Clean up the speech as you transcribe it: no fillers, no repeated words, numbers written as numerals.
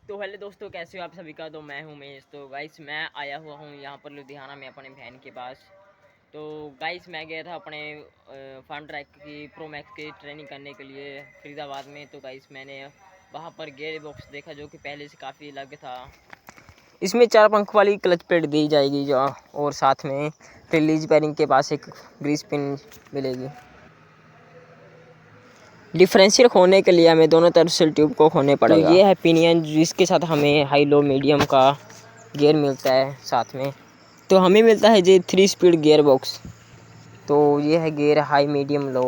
तो हेलो दोस्तों, कैसे हो आप सभी का। तो मैं हूं महेश। तो गाइस मैं आया हुआ हूं यहां पर लुधियाना में अपने बहन के पास। तो गाइस मैं गया था अपने फार्म ट्रैक की प्रो मैक्स की ट्रेनिंग करने के लिए फरीदाबाद में। तो गाइस मैंने वहां पर गेयर बॉक्स देखा जो कि पहले से काफ़ी अलग था। इसमें 4 पंख वाली क्लच प्लेट दी जाएगी जो, और साथ में रिलीज बेरिंग के पास एक ग्रीस पिन मिलेगी। डिफरेंशियल खोलने के लिए हमें दोनों तरफ से ट्यूब को खोलने पड़ेगा। तो ये है पिनियन जिसके साथ हमें हाई लो मीडियम का गियर मिलता है साथ में। तो हमें मिलता है जी 3 स्पीड गियर बॉक्स। तो ये है गियर हाई मीडियम लो।